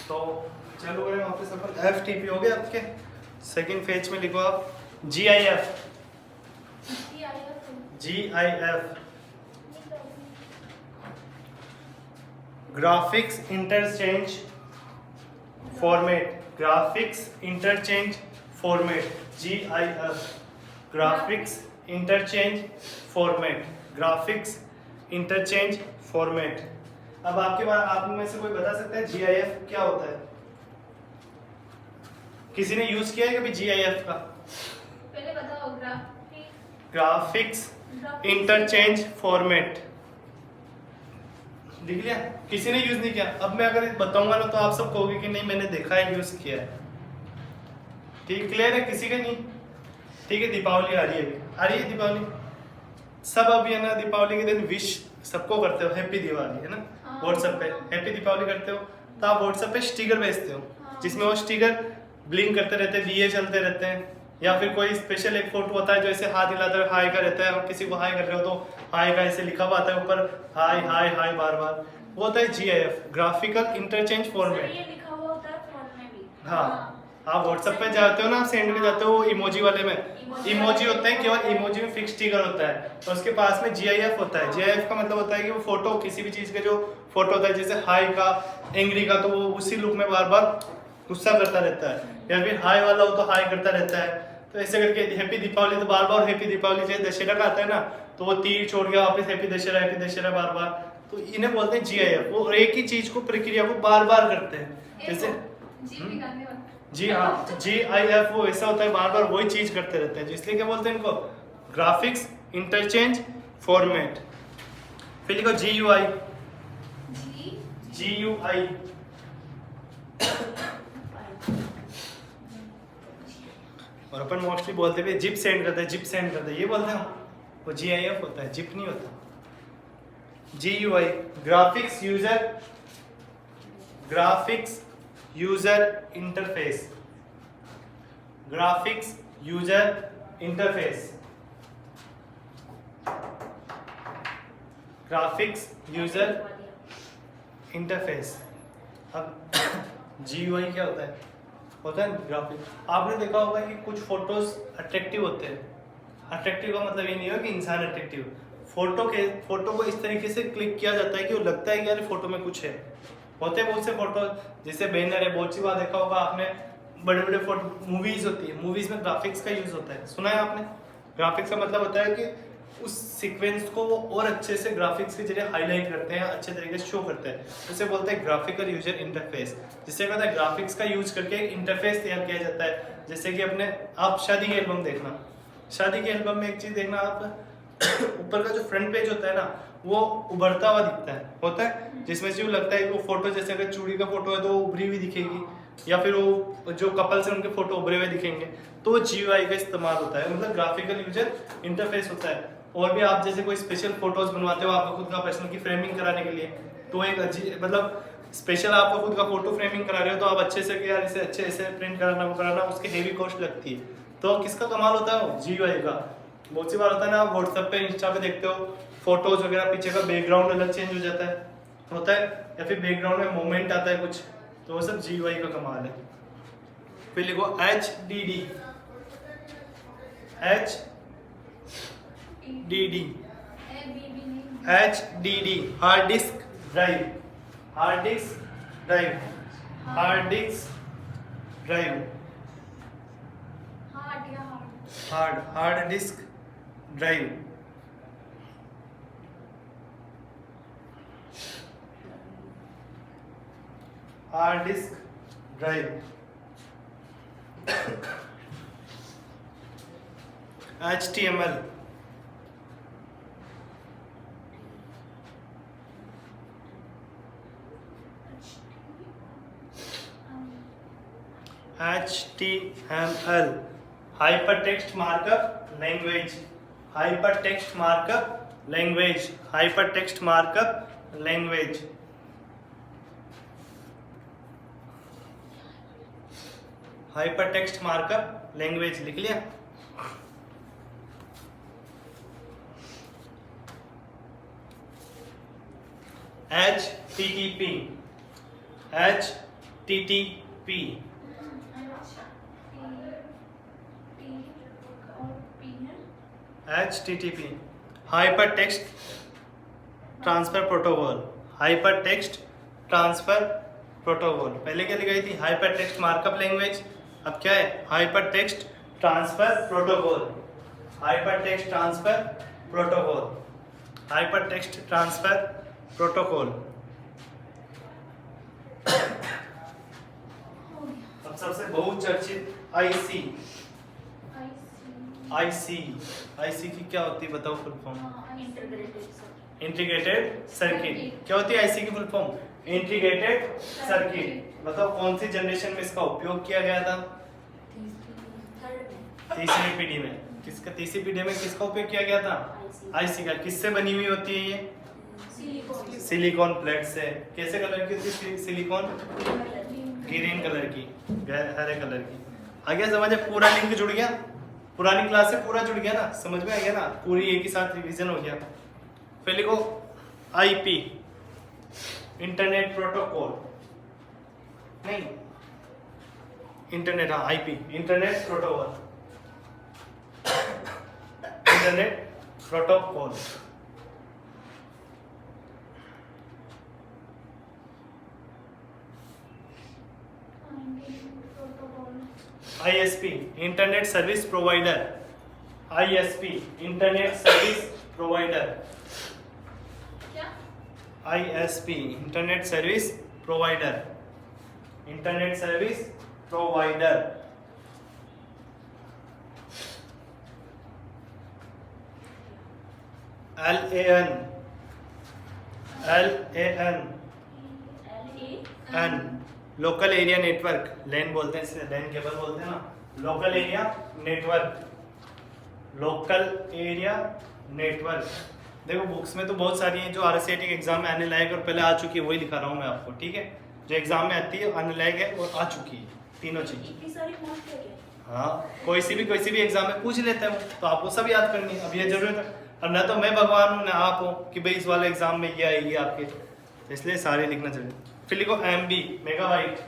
तो चलो करें वापस अपन FTP हो गया आपके सेकंड फेज में लिखो आप GIF graphics interchange format GIF graphics interchange format. अब आपके बाद आप में से कोई बता सकता है GIF क्या होता है? किसी ने यूज किया है कभी GIF का? पहले बताओ। ग्राफिक्स इंटरचेंज फॉर्मेट लिख लिया? किसी ने यूज नहीं किया? अब मैं अगर बताऊंगा ना तो आप सब कहोगे कि नहीं मैंने देखा है, यूज किया है। ठीक, क्लियर है? किसी का नहीं? ठीक है, दीपावली आ रही है, अभी आ रही है दीपावली। सब अभी है ना दीपावली के दिन विश सबको करते हो, हैप्पी दिवाली है ना। व्हाट्सएप पे हैप्पी दीपावली करते हो तो आप व्हाट्सएप पे स्टिकर भेजते हो, जिसमें वो स्टिकर ब्लिंक करते रहते हैं, दिए चलते रहते हैं, या फिर कोई स्पेशल एक फोटो होता है जो ऐसे हाथ हिलाता है हाय का रहता है। आप किसी को हाय कर रहे हो तो हाय का ऐसे लिखा हुआ आता है ऊपर, हाय हाय हाय बार बार। वो होता है GIF ग्राफिकल इंटरचेंज फॉर्मेट। ये लिखा हुआ होता है फोन में भी। हाँ, आप व्हाट्सएप पे जाते हो ना, आप सेंड में जाते हो इमोजी वाले में, इमोजी होता है, केवल इमोजी में फिक्स स्टिकर होता है और उसके पास में GIF होता है। GIF का मतलब होता है कि वो फोटो किसी भी चीज का जो फोटो होता है, जैसे हाई का, एंग्री का, तो वो उसी लुक में बार बार गुस्सा करता रहता है, या फिर हाई वाला हो तो हाई करता रहता है। तो ऐसे करके हैप्पी दीपावली तो बार बार हैप्पी दीपावली, जैसे दशहरा का आता है ना तो वो तीर छोड़ के वापस हैप्पी दशहरा बार बार। तो इन्हें बोलते हैं GIF। वो एक ही चीज को, प्रक्रिया को बार बार करते हैं। जैसे जी हाँ, GIF वो ऐसा होता है, बार बार वही चीज करते रहते हैं, इसलिए क्या बोलते हैं इनको? Graphics interchange format. फिर लिखो GUI और अपन मोस्टली बोलते हैं जिप सेंड करते हैं, ये बोलते हैं। वो GIF होता है, जिप नहीं होता। GUI ग्राफिक्स यूजर इंटरफेस अब GUI क्या होता है? ग्राफिक। आपने देखा होगा कि कुछ फोटोज अट्रैक्टिव होते हैं। अट्रैक्टिव का मतलब ये नहीं हो कि इंसान अट्रैक्टिव, फोटो को इस तरीके से क्लिक किया जाता है कि वो लगता है कि यार फोटो में कुछ है। होते हैं बहुत से फोटो, जैसे बैनर है, बहुत सी बार देखा होगा आपने, बड़े बड़े फोटो, मूवीज होती है, मूवीज में ग्राफिक्स का यूज होता है, सुना है आपने? ग्राफिक्स का मतलब होता है कि उस सीक्वेंस को वो और अच्छे से ग्राफिक्स के जरिए हाईलाइट करते हैं, अच्छे तरीके से शो करते हैं, उसे बोलते हैं ग्राफिकल यूजर इंटरफेस। जिससे क्या होता है, ग्राफिक्स का यूज करके एक इंटरफेस तैयार किया जाता है। जैसे कि अपने आप शादी की एल्बम देखना, शादी की एल्बम में एक चीज देखना आप, ऊपर का जो फ्रंट पेज होता है ना वो उभरता हुआ दिखता है, होता है, जिसमें से लगता है कि वो फोटो, जैसे अगर चूड़ी का फोटो है तो वो उभरी हुई दिखेगी, या फिर वो जो कपल्स हैं उनके फोटो उभरे हुए दिखेंगे, तो GUI का इस्तेमाल होता है, मतलब ग्राफिकल यूजर इंटरफेस होता है। और भी आप जैसे कोई स्पेशल फोटोज बनवाते हो आपको खुद का पर्सनल की फ्रेमिंग कराने के लिए, तो एक मतलब स्पेशल आपको खुद का फोटो फ्रेमिंग करा रहे हो तो आप अच्छे से कि यार इसे अच्छे ऐसे प्रिंट कराना, वो कराना, उसकी हेवी कॉस्ट लगती है। तो किसका कमाल होता है? GUI का। बहुत सी बार होता है ना, आप व्हाट्सएप पे, इंस्टा पे देखते हो फोटोज वगैरह, पीछे का बैकग्राउंड अलग चेंज हो जाता है, या फिर बैकग्राउंड में मोमेंट आता है कुछ, तो वो सब GUI का कमाल है। फिर लिखो HDD hard disk drive hard disk drive hard disk drive. Hard disk drive HTML hypertext markup language hypertext markup language लिख लिया? HTTP HTTP HTTP hyper text transfer protocol hyper text transfer protocol पहले क्या लिखाई थी hyper text markup language अब क्या है hyper text transfer protocol hyper text transfer protocol hyper text transfer protocol अब सबसे बहुचर्चित आईसी आईसी आईसी की क्या होती है बताओ फुल फॉर्म इंटीग्रेटेड सर्किट क्या होती है आईसी की फुल फॉर्म इंटीग्रेटेड सर्किट बताओ कौन सी जनरेशन में इसका उपयोग किया गया था तीसरी पीढ़ी में किसका तीसरी पीढ़ी में किसका उपयोग किया गया था आईसी का किससे बनी हुई होती है ये सिलिकॉन प्लेट से कैसे कलर की होती है सिलिकॉन ग्रीन कलर की हरे कलर की आ गया समझ है पूरा लिंक जुड़ गया पुरानी क्लास से पूरा जुड़ गया ना समझ में आ गया ना पूरी एक ही साथ रिवीजन हो गया फिर लिखो आईपी इंटरनेट प्रोटोकॉल नहीं इंटरनेट हाँ IP internet protocol internet protocol ISP internet service provider ISP internet service provider क्या ISP internet service provider internet service provider LAN local area network LAN बोलते हैं इसे लैन केबल बोलते हैं ना local area network local area network देखो books में तो बहुत सारी हैं जो RCET के एग्जाम में आने लायक और पहले आ चुकी है वही दिखा रहा हूँ मैं आपको ठीक है जो एग्जाम में आती है आने लायक है और आ चुकी है तीनों चीज हाँ कोई सी भी एग्जाम में पूछ लेते हैं तो आपको सब याद करनी है अब ये जरूरत है और न तो मैं भगवान हूँ न आप हो कि भाई इस वाले एग्जाम में ये आएगी आपके तो इसलिए सारे लिखना चाहिए फिर लिखो MB megabyte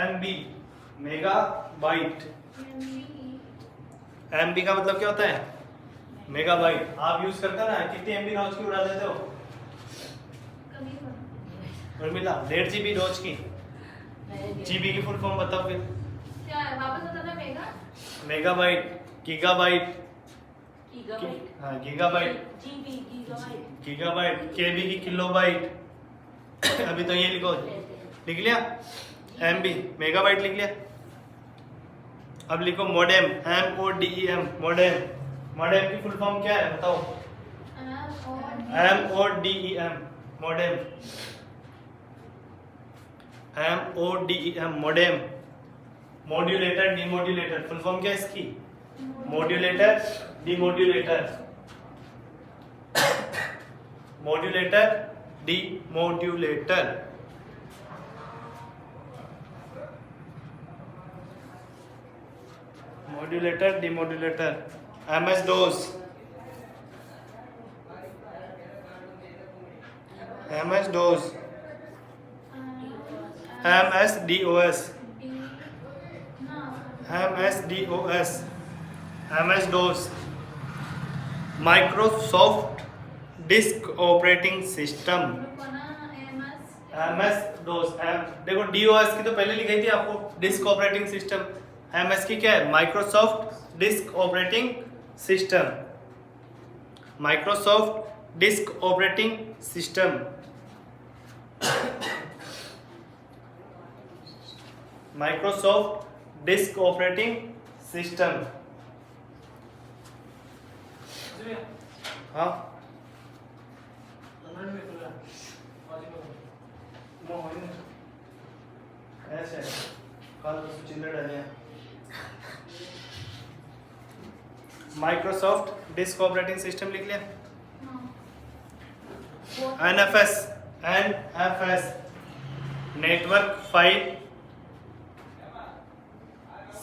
MB megabyte MB का मतलब क्या होता है मेगाबाइट आप यूज करते हो ना कितनी MB रोज की उड़ा देते हो उर्मिला 1.5 GB रोज की GB की फुल फॉर्म बताओ फिर क्या है वापस बताना मेगा मेगाबाइट गीगाबाइट हाँ गीगाबाइट गीगाबाइट KB की किलोबाइट अभी तो ये लिखो लिख लिया MB मेगाबाइट लिख लिया अब लिखो मोडेम MODEM मोडेम मोडेम की फुल फॉर्म क्या है बताओ MODEM modem MODEM modem modulator demodulator full form क्या है इसकी modulator demodulator modulator demodulator modulator demodulator MS DOS MS DOS MS DOS MS DOS MS DOS Microsoft disk operating system MS DOS देखो DOS की तो पहले लिखी थी आपको डिस्क ऑपरेटिंग सिस्टम MS की क्या है Microsoft disk operating system Microsoft disk operating system Microsoft disk operating system हाँ ऐसे चिल्लर डालिए माइक्रोसॉफ्ट डिस्क ऑपरेटिंग सिस्टम लिख लिया NFS network file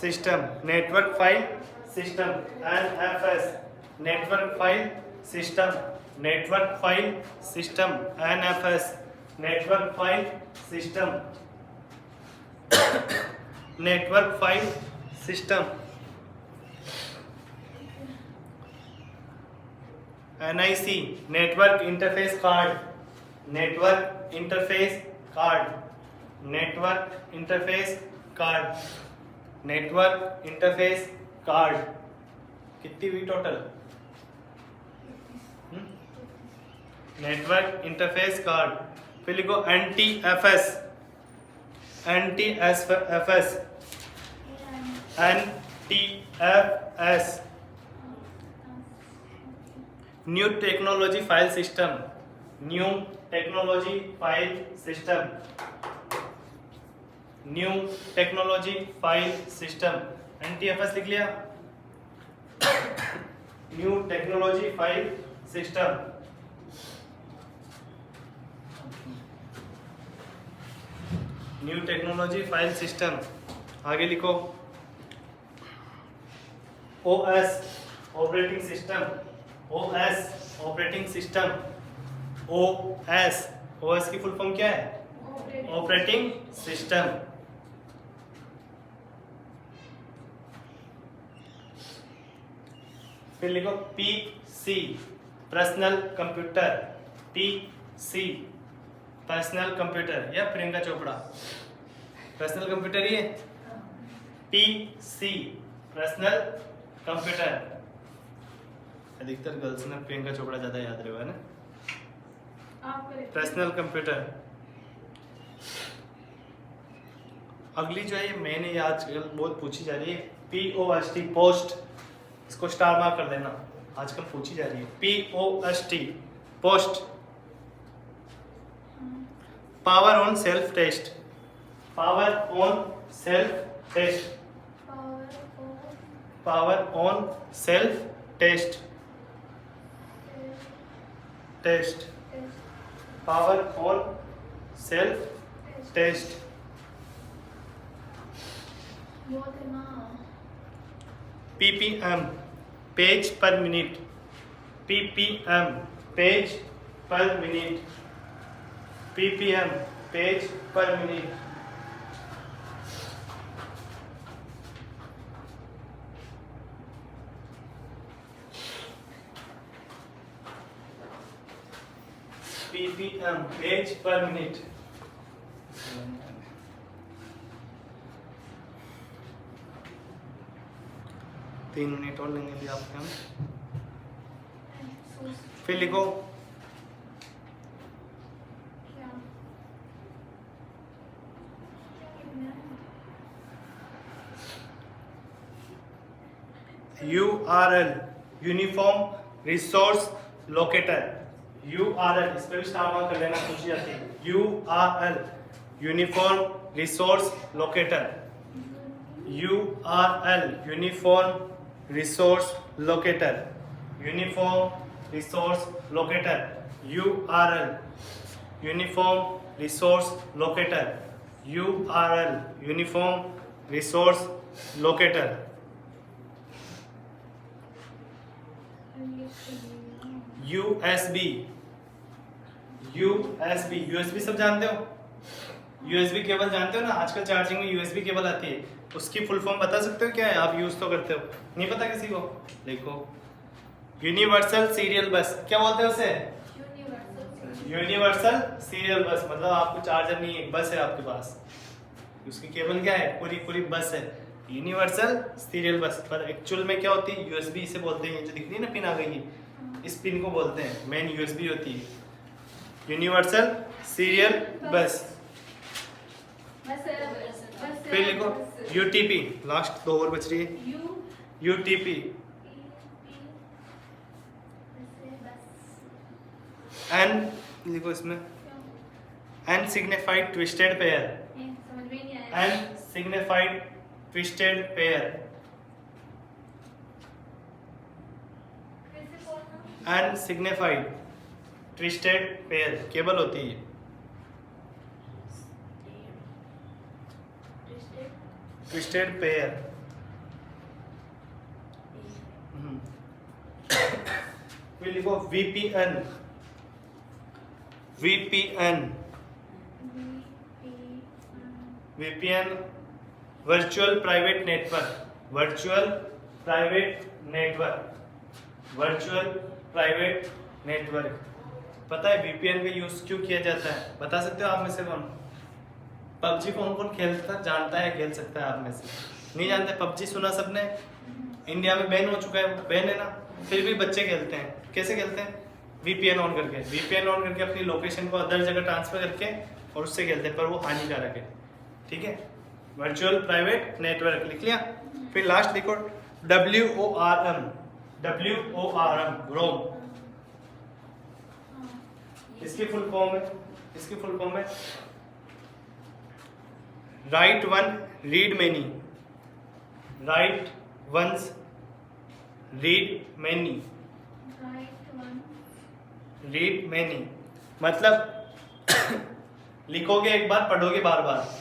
system network file system NFS network file system network file system NFS network file system network file system, NIC network interface card, network interface card, network interface card, network interface card. कितनी हुई total? Network interface card. फिर लिखो NTFS, NTFS, NTFS new technology file system, new technology file system, new technology file system. NTFS लिख लिया, new technology file system. New technology file system. आगे लिखो OS operating system, OS operating system, OS की full form क्या है? Operating system. फिर लिखो PC personal computer, PC personal computer, या प्रियंका चोपड़ा पर्सनल कंप्यूटर ही है। PC personal computer. अधिकतर गर्ल्स ने प्रियंका चोपड़ा ज्यादा याद रहे ना। Personal computer. अगली जो है ये मैंने आजकल बहुत पूछी जा रही है, POST पोस्ट, इसको स्टार मार्क कर देना, आजकल पूछी जा रही है। POST post. Power on self test, power on self test, power on self test, test, power on self test. PPM page per minute, PPM page per minute, PPM page per minute. PPM page per minute. 3 minute और लेंगे आपके हम। फिर लिखो URL uniform resource locator, URL इस पे भी star mark कर लेना, पूछी जाती है। URL uniform resource locator, URL uniform resource locator, uniform resource locator, URL uniform resource locator, URL uniform resource locator. USB, USB, USB सब जानते हो? USB केबल जानते हो ना, आजकल चार्जिंग में USB केबल आती है, उसकी फुल फॉर्म बता सकते हो क्या है? आप यूज तो करते हो, नहीं पता किसी को? देखो यूनिवर्सल सीरियल बस, क्या बोलते हैं उसे? यूनिवर्सल सीरियल बस, मतलब आपको चार्जर नहीं है, बस है आपके पास, उसकी केबल क्या है? पूरी पूरी बस है, यूनिवर्सल सीरियल बस। पर एक्चुअल में क्या होती है? USB इसे बोलते हैं, जो दिख रही है ना पिन आ गई है, इस पिन को बोलते हैं, मेन USB होती है, यूनिवर्सल सीरियल बस। फिर लिखो UTP, लास्ट 2 और बच रही है। UTP N लिखो इसमें, N signified twisted pair, N signified twisted pair, N signified twisted pair cable होती है। Twisted pair. फिर लिखो VPN, VPN VPN virtual private network, virtual private network, virtual private network. पता है VPN का यूज क्यों किया जाता है? बता सकते हो आप में से कौन? पबजी कौन कौन खेलता जानता है, खेल सकता है आप में से? नहीं जानते? पबजी सुना सबने, इंडिया में बैन हो चुका है, बैन है ना, फिर भी बच्चे खेलते हैं। कैसे खेलते हैं? VPN ऑन करके, VPN ऑन करके अपनी लोकेशन को अदर जगह ट्रांसफर करके और उससे खेलते हैं, पर वो हानिकारक है। ठीक है, वर्चुअल प्राइवेट नेटवर्क लिख लिया। फिर लास्ट लिखो WORM, WORM, रोम। इसकी फुल फॉर्म है, इसकी फुल फॉर्म है write one read many, write once read many, write one, read many मतलब लिखोगे एक बार, पढ़ोगे बार बार।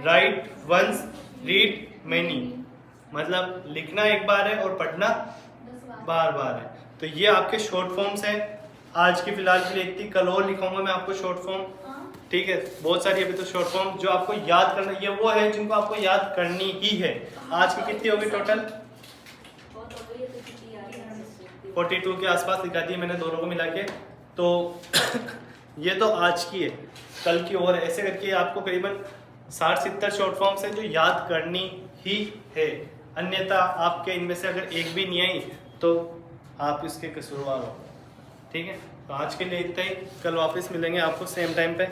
राइट वंस रीड मैनी मतलब लिखना एक बार है और पढ़ना 10 बार बार है। तो ये आपके शॉर्ट फॉर्म्स हैं। आज की फिलहाल के लिए इतनी, कल और लिखूंगा मैं आपको शॉर्ट फॉर्म। ठीक है, बहुत सारी अभी तो शॉर्ट फॉर्म जो आपको याद करना, ये वो है जिनको आपको याद करनी ही है। आज की कितनी होगी टोटल? 42 के आसपास लिखा दी मैंने दोनों को मिला के। तो ये तो आज की है, कल की और ऐसे करके आपको करीबन 60-70 शॉर्ट फॉर्म्स हैं जो याद करनी ही है। अन्यथा आपके इनमें से अगर एक भी नहीं आई तो आप इसके कसूरवार हो। ठीक है, तो आज के लिए इतना ही, कल वापस मिलेंगे आपको सेम टाइम पे।